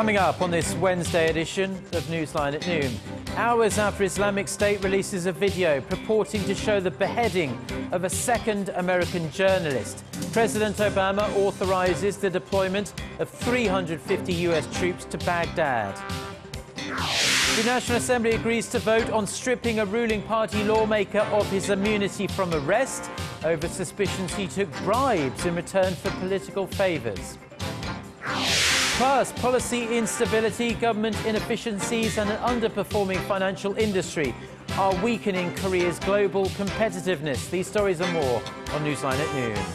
Coming up on this Wednesday edition of Newsline at Noon, hours after Islamic State releases a video purporting to show the beheading of a second American journalist, President Obama authorizes the deployment of 350 US troops to Baghdad. The National Assembly agrees to vote on stripping a ruling party lawmaker of his immunity from arrest over suspicions he took bribes in return for political favours. Plus, policy instability, government inefficiencies and an underperforming financial industry are weakening Korea's global competitiveness. These stories and more on Newsline at Noon.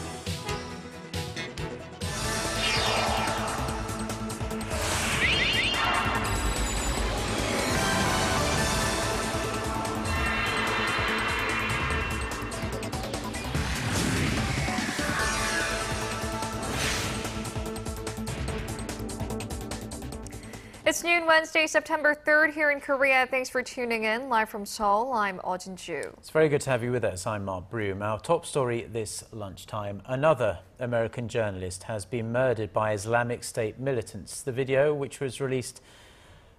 It's noon Wednesday, September 3rd here in Korea. Thanks for tuning in. Live from Seoul, I'm Eoh Jin-joo. It's very good to have you with us. I'm Mark Broome. Our top story this lunchtime. Another American journalist has been murdered by Islamic State militants. The video, which was released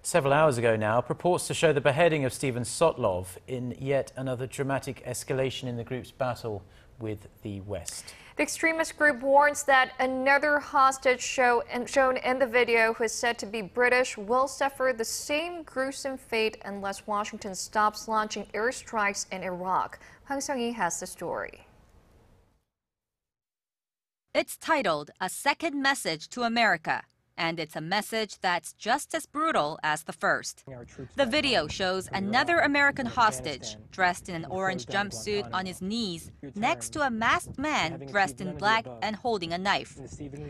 several hours ago now, purports to show the beheading of Steven Sotlov in yet another dramatic escalation in the group's battle with the West. The extremist group warns that another hostage shown in the video, who is said to be British, will suffer the same gruesome fate unless Washington stops launching airstrikes in Iraq. Hwang Seong-hee has the story. It's titled A Second Message to America, and it's a message that's just as brutal as the first. The video shows another American hostage dressed in an orange jumpsuit on his knees next to a masked man dressed in black and holding a knife.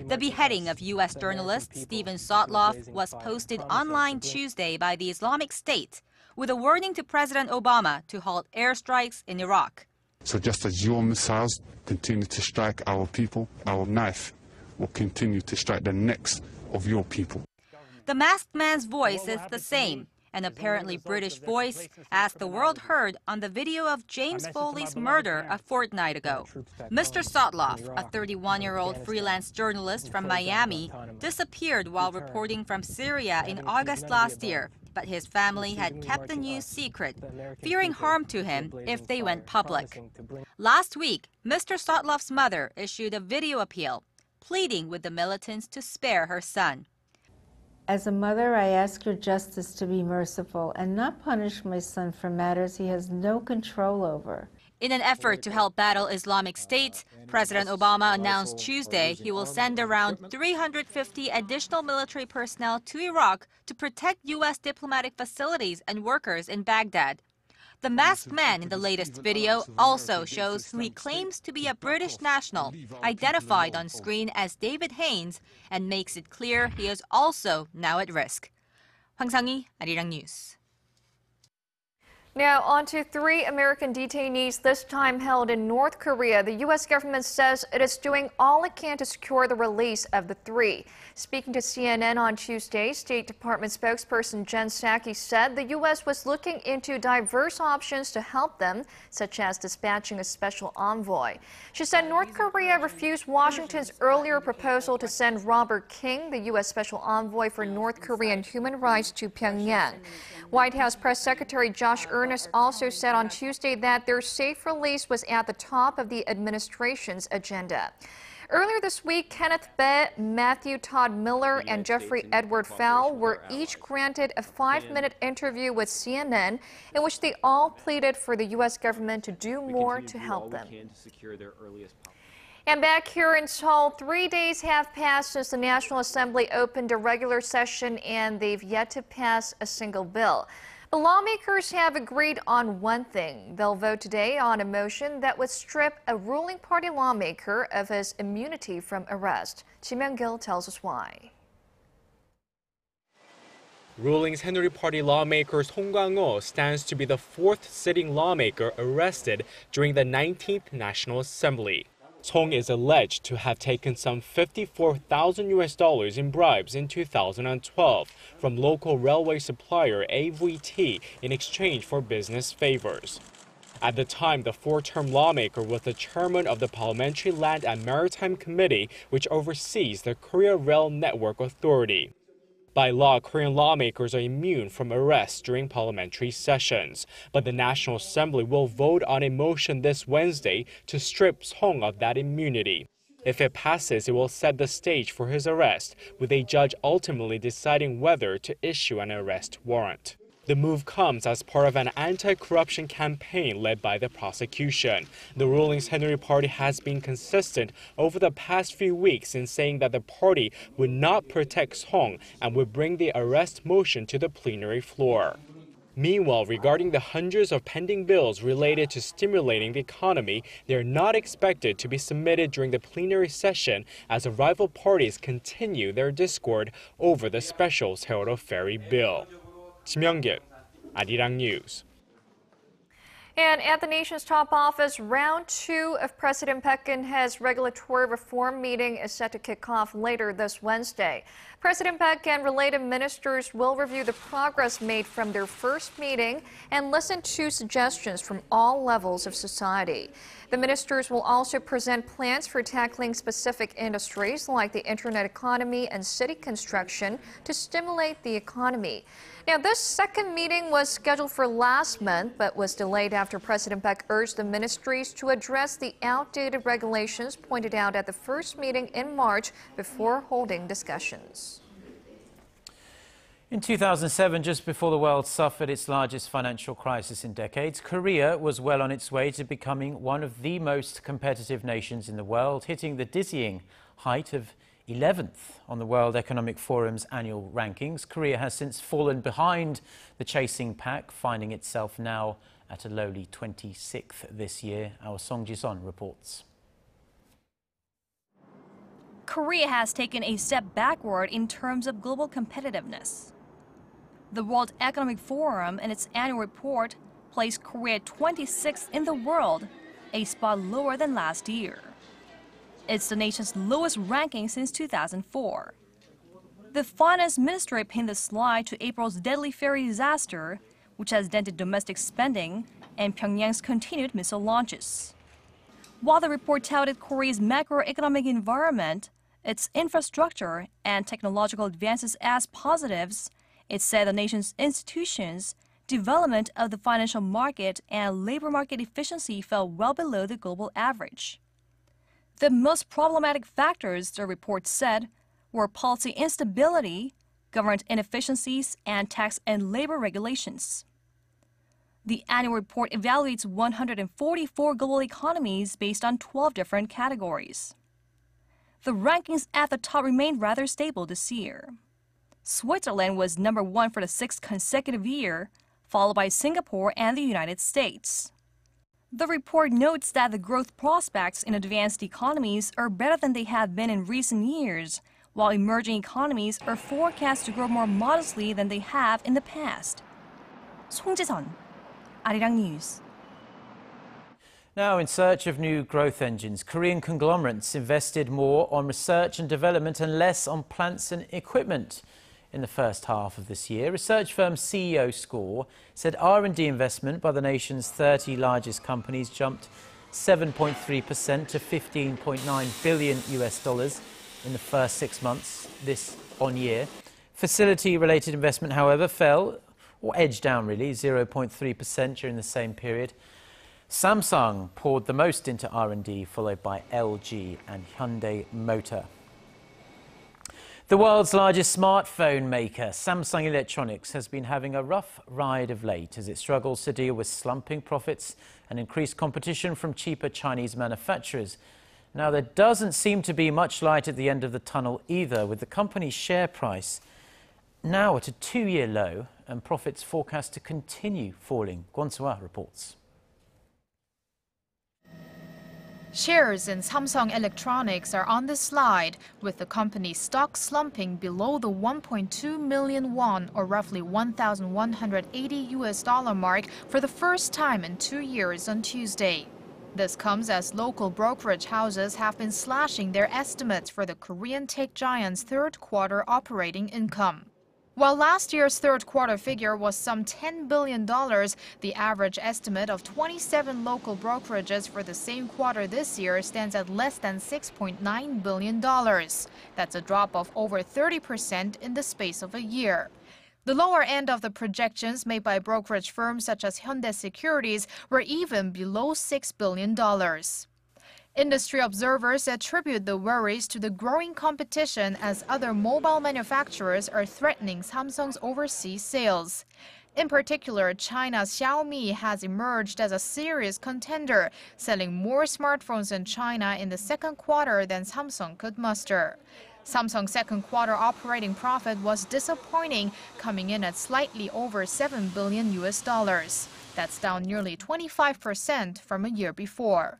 The beheading of U.S. journalist Steven Sotlov was posted online Tuesday by the Islamic State with a warning to President Obama to halt airstrikes in Iraq. So just as your missiles continue to strike our people, our knife will continue to strike the necks of your people. The masked man's voice is the same, an apparently British voice, as the world heard on the video of James Foley's murder a fortnight ago. Mr. Sotlov, a 31-year-old freelance journalist from Miami, disappeared while reporting from Syria in August last year, but his family had kept the news secret, fearing harm to him if they went public. Last week, Mr. Sotlov's mother issued a video appeal, pleading with the militants to spare her son. As a mother, I ask your justice to be merciful and not punish my son for matters he has no control over. In an effort to help battle Islamic State, President Obama announced Tuesday he will send around 350 additional military personnel to Iraq to protect U.S. diplomatic facilities and workers in Baghdad. The masked man in the latest video also shows who he claims to be a British national, identified on screen as David Haynes, and makes it clear he is also now at risk. Hwang Seong-hee, Arirang News. Now, on to 3 American detainees, this time held in North Korea. The U.S. government says it is doing all it can to secure the release of the 3. Speaking to CNN on Tuesday, State Department spokesperson Jen Psaki said the U.S. was looking into diverse options to help them, such as dispatching a special envoy. She said North Korea refused Washington's earlier proposal to send Robert King, the U.S. special envoy for North Korean human rights, to Pyongyang. White House Press Secretary Josh Earnest also said on Tuesday that their safe release was at the top of the administration's agenda. Earlier this week, Kenneth Bae, Matthew Todd Miller, and Jeffrey Edward Fowle were each granted a 5-minute interview with CNN in which they all pleaded for the U.S. government to do more to help them. And back here in Seoul, 3 days have passed since the National Assembly opened a regular session, and they've yet to pass a single bill. The lawmakers have agreed on one thing. They'll vote today on a motion that would strip a ruling party lawmaker of his immunity from arrest. Ji Myung-gil tells us why. Ruling Saenuri Party lawmaker Song Kang-oh stands to be the 4th sitting lawmaker arrested during the 19th National Assembly. Song is alleged to have taken some $54,000 in bribes in 2012 from local railway supplier AVT in exchange for business favors. At the time, the 4-term lawmaker was the chairman of the Parliamentary Land and Maritime Committee, which oversees the Korea Rail Network Authority. By law, Korean lawmakers are immune from arrest during parliamentary sessions. But the National Assembly will vote on a motion this Wednesday to strip Song of that immunity. If it passes, it will set the stage for his arrest, with a judge ultimately deciding whether to issue an arrest warrant. The move comes as part of an anti-corruption campaign led by the prosecution. The ruling Saenuri Party has been consistent over the past few weeks in saying that the party would not protect Song and would bring the arrest motion to the plenary floor. Meanwhile, regarding the hundreds of pending bills related to stimulating the economy, they are not expected to be submitted during the plenary session as the rival parties continue their discord over the special Seoul ferry bill. 심영길, Arirang News. And at the nation's top office, round 2 of President Park Geun-hye's regulatory reform meeting is set to kick off later this Wednesday. President Park and related ministers will review the progress made from their first meeting and listen to suggestions from all levels of society. The ministers will also present plans for tackling specific industries like the internet economy and city construction to stimulate the economy. Now, this second meeting was scheduled for last month, but was delayed after President Park urged the ministries to address the outdated regulations pointed out at the first meeting in March before holding discussions. In 2007, just before the world suffered its largest financial crisis in decades, Korea was well on its way to becoming one of the most competitive nations in the world, hitting the dizzying height of 11th on the World Economic Forum's annual rankings. Korea has since fallen behind the chasing pack, finding itself now at a lowly 26th this year. Our Song Ji-sun reports. Korea has taken a step backward in terms of global competitiveness. The World Economic Forum, in its annual report, placed Korea 26th in the world, a spot lower than last year. It's the nation's lowest ranking since 2004. The finance ministry pinned the slide to April's deadly ferry disaster, which has dented domestic spending, and Pyongyang's continued missile launches. While the report touted Korea's macroeconomic environment, its infrastructure, and technological advances as positives, it said the nation's institutions, development of the financial market, and labor market efficiency fell well below the global average. The most problematic factors, the report said, were policy instability, government inefficiencies, and tax and labor regulations. The annual report evaluates 144 global economies based on 12 different categories. The rankings at the top remained rather stable this year. Switzerland was number 1 for the 6th consecutive year, followed by Singapore and the United States. The report notes that the growth prospects in advanced economies are better than they have been in recent years, while emerging economies are forecast to grow more modestly than they have in the past. Song Ji-sun, Arirang News. Now, in search of new growth engines, Korean conglomerates invested more on research and development and less on plants and equipment in the first half of this year. Research firm Eoh Score said R&D investment by the nation's 30 largest companies jumped 7.3% to $15.9 billion in the first 6 months this on year. Facility-related investment, however, fell, or edged down really, 0.3% during the same period. Samsung poured the most into R&D, followed by LG and Hyundai Motor. The world's largest smartphone maker, Samsung Electronics, has been having a rough ride of late as it struggles to deal with slumping profits and increased competition from cheaper Chinese manufacturers. Now, there doesn't seem to be much light at the end of the tunnel either, with the company's share price now at a 2-year low and profits forecast to continue falling. Kwon Soo-ah reports. Shares in Samsung Electronics are on the slide, with the company's stock slumping below the 1.2 million won, or roughly $1,180 mark, for the first time in 2 years on Tuesday. This comes as local brokerage houses have been slashing their estimates for the Korean tech giant's third quarter operating income. While last year's third quarter figure was some $10 billion, the average estimate of 27 local brokerages for the same quarter this year stands at less than $6.9 billion. That's a drop of over 30% in the space of a year. The lower end of the projections made by brokerage firms such as Hyundai Securities were even below $6 billion. Industry observers attribute the worries to the growing competition as other mobile manufacturers are threatening Samsung's overseas sales. In particular, China's Xiaomi has emerged as a serious contender, selling more smartphones in China in the second quarter than Samsung could muster. Samsung's second quarter operating profit was disappointing, coming in at slightly over $7 billion. That's down nearly 25% from a year before.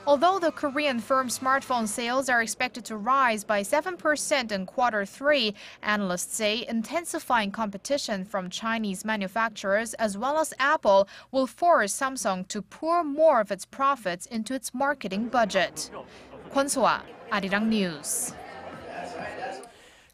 Although the Korean firm's smartphone sales are expected to rise by 7% in quarter three, analysts say intensifying competition from Chinese manufacturers as well as Apple will force Samsung to pour more of its profits into its marketing budget. Kwon So-ah, Arirang News.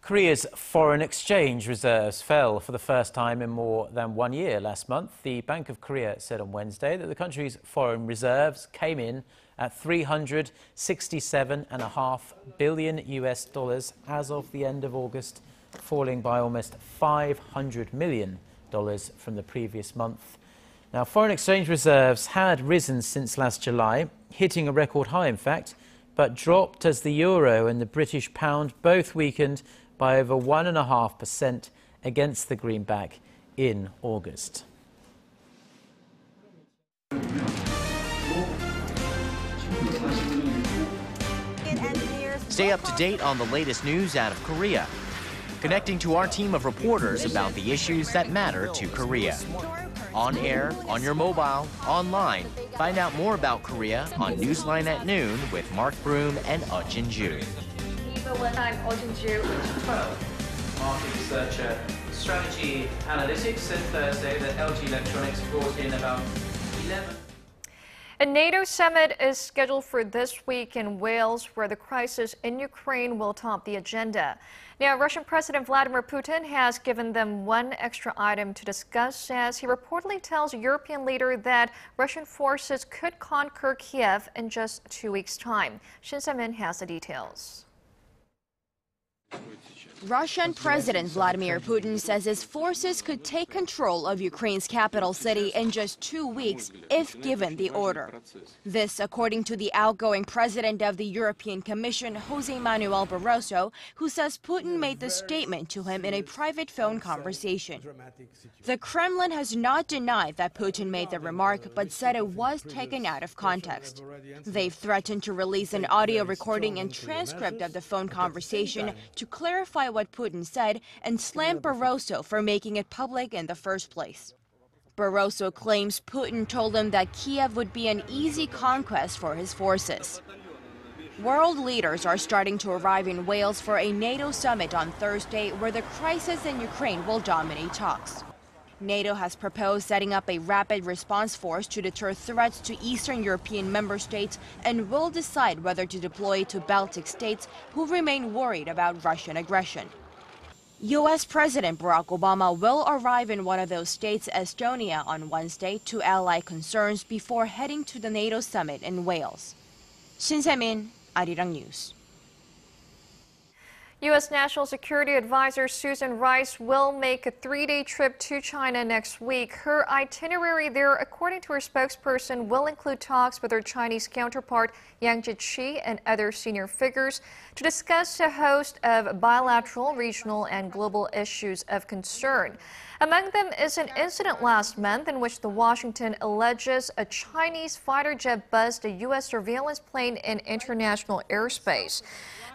Korea's foreign exchange reserves fell for the first time in more than 1 year last month. The Bank of Korea said on Wednesday that the country's foreign reserves came in at $367.5 billion as of the end of August, falling by almost $500 million from the previous month. Now, foreign exchange reserves had risen since last July, hitting a record high, in fact, but dropped as the euro and the British pound both weakened by over 1.5% against the greenback in August. Stay up to date on the latest news out of Korea, connecting to our team of reporters about the issues that matter to Korea. On air, on your mobile, online. Find out more about Korea on Newsline at Noon with Mark Broome and Eoh Jin-joo. I'm Eoh Jin-joo. Market researcher, strategy analytics, said Thursday that LG Electronics brought in about 11. A NATO summit is scheduled for this week in Wales, where the crisis in Ukraine will top the agenda. Now, Russian President Vladimir Putin has given them one extra item to discuss as he reportedly tells a European leader that Russian forces could conquer Kiev in just 2 weeks' time. Shin Se-min has the details. Russian President Vladimir Putin says his forces could take control of Ukraine's capital city in just 2 weeks if given the order. This, according to the outgoing president of the European Commission, José Manuel Barroso, who says Putin made the statement to him in a private phone conversation. The Kremlin has not denied that Putin made the remark, but said it was taken out of context. They've threatened to release an audio recording and transcript of the phone conversation to clarify what Putin said and slammed Barroso for making it public in the first place. Barroso claims Putin told him that Kiev would be an easy conquest for his forces. World leaders are starting to arrive in Wales for a NATO summit on Thursday, where the crisis in Ukraine will dominate talks. NATO has proposed setting up a rapid response force to deter threats to Eastern European member states and will decide whether to deploy to Baltic states who remain worried about Russian aggression. U.S. President Barack Obama will arrive in one of those states, Estonia, on Wednesday to ally concerns before heading to the NATO summit in Wales. Shin Se-min, Arirang News. U.S. National Security Advisor Susan Rice will make a 3-day trip to China next week. Her itinerary there, according to her spokesperson, will include talks with her Chinese counterpart Yang Jiechi and other senior figures to discuss a host of bilateral, regional, and global issues of concern. Among them is an incident last month in which the Washington alleges a Chinese fighter jet buzzed a U.S. surveillance plane in international airspace.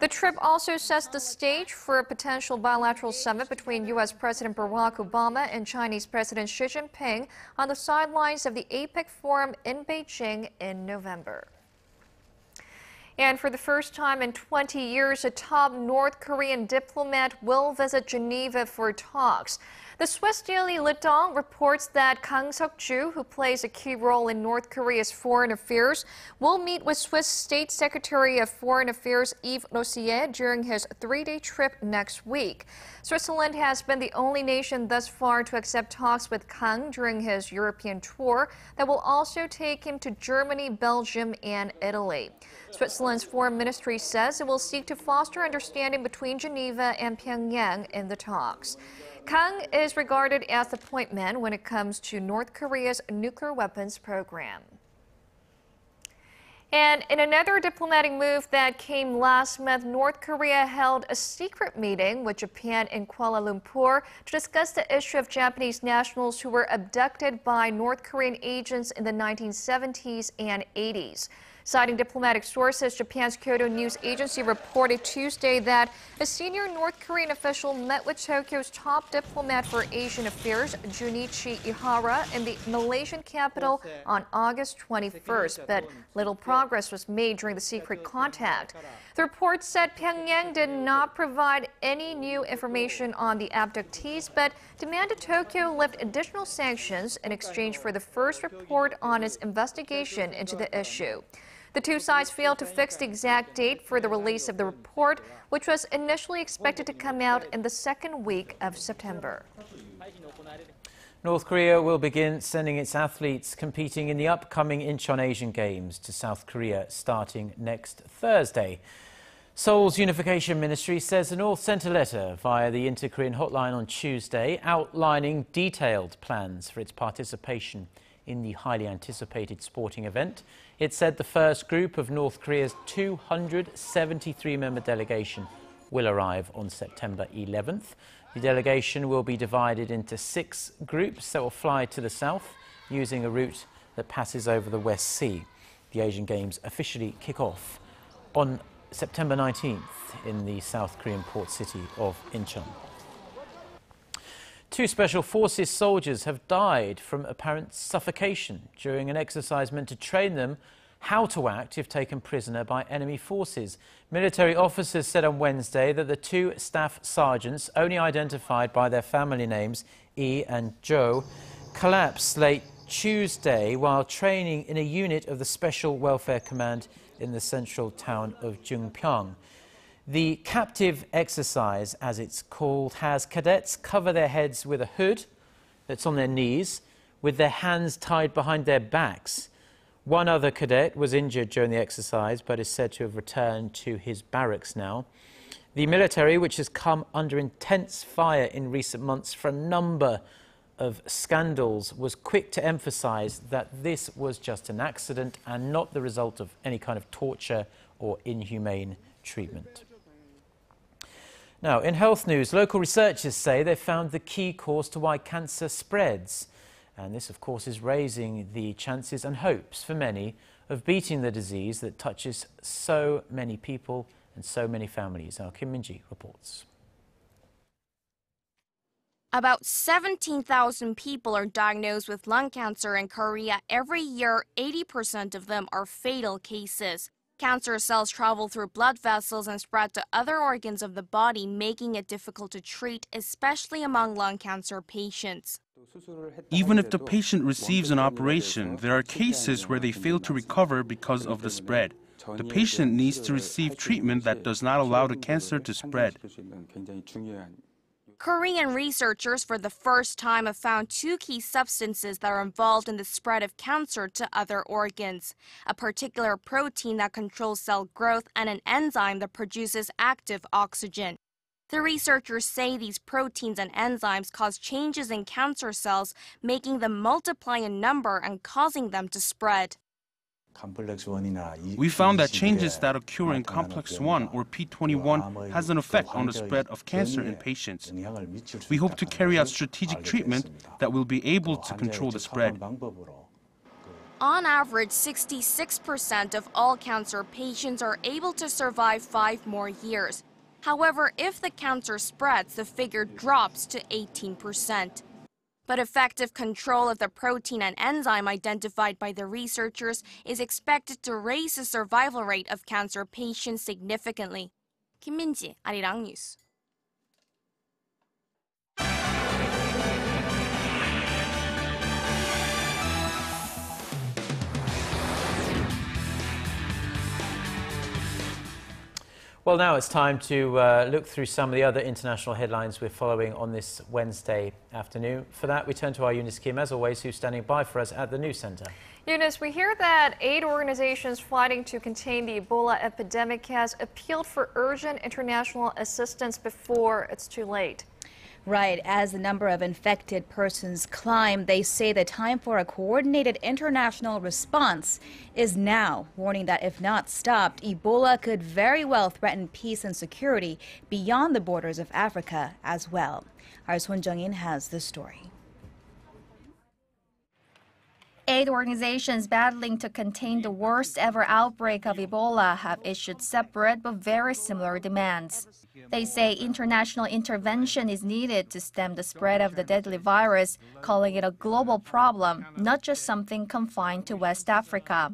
The trip also sets the stage for a potential bilateral summit between U.S. President Barack Obama and Chinese President Xi Jinping on the sidelines of the APEC Forum in Beijing in November. And for the first time in 20 years, a top North Korean diplomat will visit Geneva for talks. The Swiss daily Le Temps reports that Kang Seok-ju, who plays a key role in North Korea's foreign affairs, will meet with Swiss State Secretary of Foreign Affairs Yves Rossier during his three-day trip next week. Switzerland has been the only nation thus far to accept talks with Kang during his European tour that will also take him to Germany, Belgium, and Italy. Switzerland's foreign ministry says it will seek to foster understanding between Geneva and Pyongyang in the talks. Kang is regarded as the point man when it comes to North Korea's nuclear weapons program. And in another diplomatic move that came last month, North Korea held a secret meeting with Japan in Kuala Lumpur to discuss the issue of Japanese nationals who were abducted by North Korean agents in the 1970s and 80s. Citing diplomatic sources, Japan's Kyodo News Agency reported Tuesday that a senior North Korean official met with Tokyo's top diplomat for Asian affairs, Junichi Ihara, in the Malaysian capital on August 21st, but little progress was made during the secret contact. The report said Pyongyang did not provide any new information on the abductees, but demanded Tokyo lift additional sanctions in exchange for the first report on its investigation into the issue. The two sides failed to fix the exact date for the release of the report, which was initially expected to come out in the second week of September. North Korea will begin sending its athletes competing in the upcoming Incheon Asian Games to South Korea starting next Thursday. Seoul's Unification Ministry says the North sent a letter via the Inter-Korean hotline on Tuesday outlining detailed plans for its participation in the highly anticipated sporting event. It said the first group of North Korea's 273-member delegation will arrive on September 11th. The delegation will be divided into 6 groups that will fly to the south using a route that passes over the West Sea. The Asian Games officially kick off on September 19th in the South Korean port city of Incheon. 2 Special Forces soldiers have died from apparent suffocation during an exercise meant to train them how to act if taken prisoner by enemy forces. Military officers said on Wednesday that the 2 staff sergeants, only identified by their family names, Eoh and Jin-joo, collapsed late Tuesday while training in a unit of the Special Welfare Command in the central town of Jungpyeong. The captive exercise, as it's called, has cadets cover their heads with a hood that's on their knees, with their hands tied behind their backs. One other cadet was injured during the exercise, but is said to have returned to his barracks now. The military, which has come under intense fire in recent months for a number of scandals, was quick to emphasize that this was just an accident and not the result of any kind of torture or inhumane treatment. Now, in health news, local researchers say they've found the key cause to why cancer spreads. And this, of course, is raising the chances and hopes for many of beating the disease that touches so many people and so many families. Our Kim Min-ji reports. About 17,000 people are diagnosed with lung cancer in Korea every year. 80% of them are fatal cases. Cancer cells travel through blood vessels and spread to other organs of the body, making it difficult to treat, especially among lung cancer patients. Even if the patient receives an operation, there are cases where they fail to recover because of the spread. The patient needs to receive treatment that does not allow the cancer to spread. Korean researchers for the first time have found 2 key substances that are involved in the spread of cancer to other organs: a particular protein that controls cell growth and an enzyme that produces active oxygen. The researchers say these proteins and enzymes cause changes in cancer cells, making them multiply in number and causing them to spread. We found that changes that occur in complex 1 or P21 has an effect on the spread of cancer in patients. We hope to carry out strategic treatment that will be able to control the spread. On average, 66% of all cancer patients are able to survive 5 more years. However, if the cancer spreads, the figure drops to 18%. But effective control of the protein and enzyme identified by the researchers is expected to raise the survival rate of cancer patients significantly. Kim Min-ji, Arirang News. Well, now it's time to look through some of the other international headlines we're following on this Wednesday afternoon. For that, we turn to our Eunice Kim, as always, who's standing by for us at the News Centre. Eunice, we hear that aid organizations fighting to contain the Ebola epidemic has appealed for urgent international assistance before it's too late. Right. As the number of infected persons climb, they say the time for a coordinated international response is now, warning that if not stopped, Ebola could very well threaten peace and security beyond the borders of Africa as well. Our Son Jung-in has the story. Aid organizations battling to contain the worst ever outbreak of Ebola have issued separate but very similar demands. They say international intervention is needed to stem the spread of the deadly virus, calling it a global problem, not just something confined to West Africa.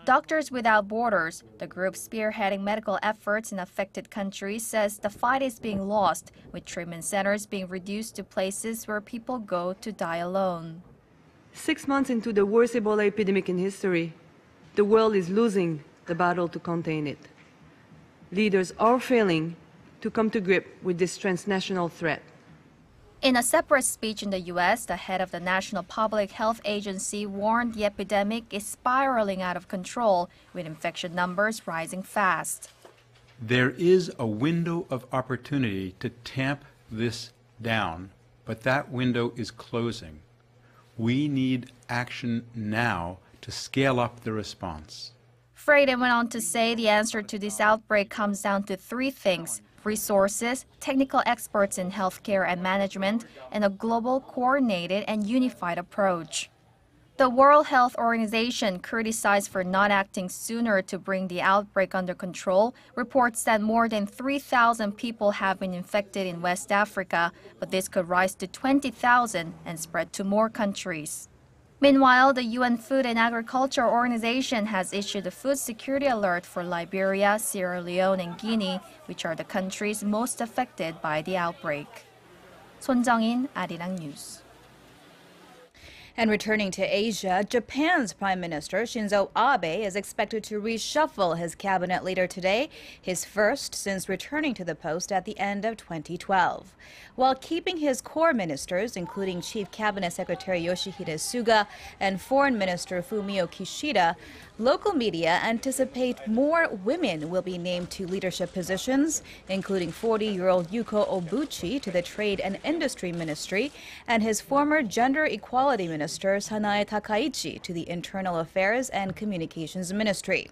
Doctors Without Borders, the group spearheading medical efforts in affected countries, says the fight is being lost, with treatment centers being reduced to places where people go to die alone. 6 months into the worst Ebola epidemic in history, the world is losing the battle to contain it. Leaders are failing to come to grip with this transnational threat. In a separate speech in the U.S., the head of the National Public Health Agency warned the epidemic is spiraling out of control, with infection numbers rising fast. There is a window of opportunity to tamp this down, but that window is closing. We need action now to scale up the response. Freyden went on to say the answer to this outbreak comes down to three things: resources, technical experts in healthcare and management, and a global, coordinated, and unified approach. The World Health Organization, criticized for not acting sooner to bring the outbreak under control, reports that more than 3,000 people have been infected in West Africa, but this could rise to 20,000 and spread to more countries. Meanwhile, the UN Food and Agriculture Organization has issued a food security alert for Liberia, Sierra Leone, and Guinea, which are the countries most affected by the outbreak. Son Jung-in, Arirang News. And returning to Asia, Japan's Prime Minister Shinzo Abe is expected to reshuffle his cabinet later today, his first since returning to the post at the end of 2012. While keeping his core ministers, including Chief Cabinet Secretary Yoshihide Suga and Foreign Minister Fumio Kishida, local media anticipate more women will be named to leadership positions, including 40-year-old Yuko Obuchi to the Trade and Industry Ministry and his former Gender Equality Minister Sanae Takaichi to the Internal Affairs and Communications Ministry.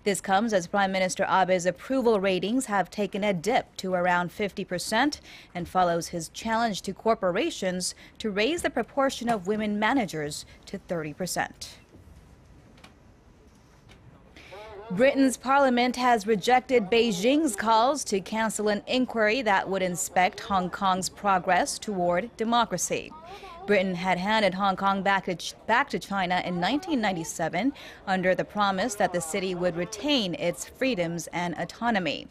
This comes as Prime Minister Abe's approval ratings have taken a dip to around 50% and follows his challenge to corporations to raise the proportion of women managers to 30%. Britain's parliament has rejected Beijing's calls to cancel an inquiry that would inspect Hong Kong's progress toward democracy. Britain had handed Hong Kong back to China in 1997 under the promise that the city would retain its freedoms and autonomy.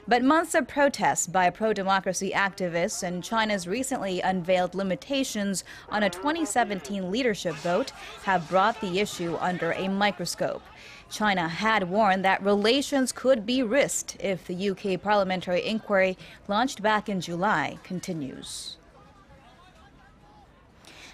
But months of protests by pro-democracy activists and China's recently unveiled limitations on a 2017 leadership vote have brought the issue under a microscope. China had warned that relations could be risked if the UK parliamentary inquiry launched back in July continues.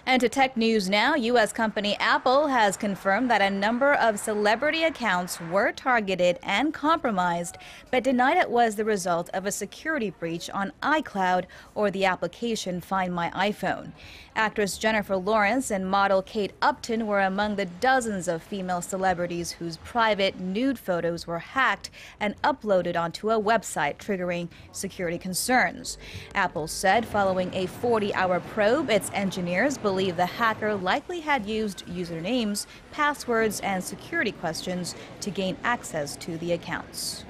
And to tech news now, U.S. company Apple has confirmed that a number of celebrity accounts were targeted and compromised, but denied it was the result of a security breach on iCloud or the application Find My iPhone. Actress Jennifer Lawrence and model Kate Upton were among the dozens of female celebrities whose private nude photos were hacked and uploaded onto a website, triggering security concerns. Apple said following a 40-hour probe, its engineers believe the hacker likely had used usernames, passwords, and security questions to gain access to the accounts.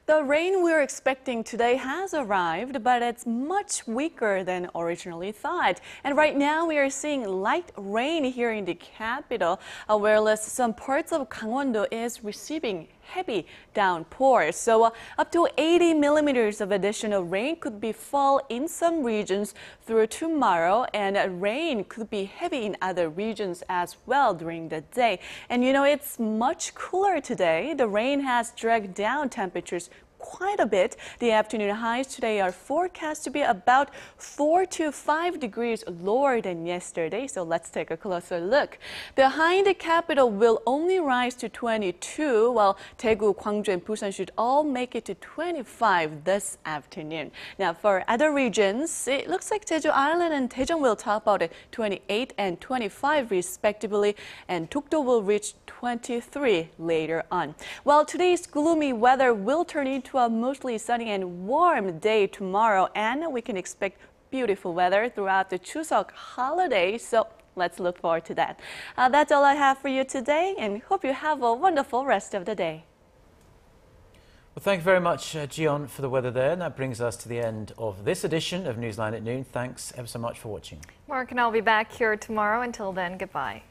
The rain we're expecting today has arrived, but it's much weaker than originally thought. And right now we are seeing light rain here in the capital, whereas some parts of Gangwon-do is receiving heavy downpours. So up to 80 millimeters of additional rain could fall in some regions through tomorrow, and rain could be heavy in other regions as well during the day. And you know, it's much cooler today. The rain has dragged down temperatures quite a bit. The afternoon highs today are forecast to be about 4 to 5 degrees lower than yesterday. So let's take a closer look. The high in the capital will only rise to 22, while Daegu, Gwangju, and Busan should all make it to 25 this afternoon. Now for other regions, it looks like Jeju Island and Daejeon will top out at 28 and 25 respectively, and Dokdo will reach 23 later on. Well, today's gloomy weather will turn into a mostly sunny and warm day tomorrow, and we can expect beautiful weather throughout the Chuseok holiday, so let's look forward to that. That's all I have for you today, and hope you have a wonderful rest of the day. Well, thank you very much, Jeon, for the weather there. And that brings us to the end of this edition of Newsline at Noon. Thanks ever so much for watching. Mark and I'll be back here tomorrow. Until then, goodbye.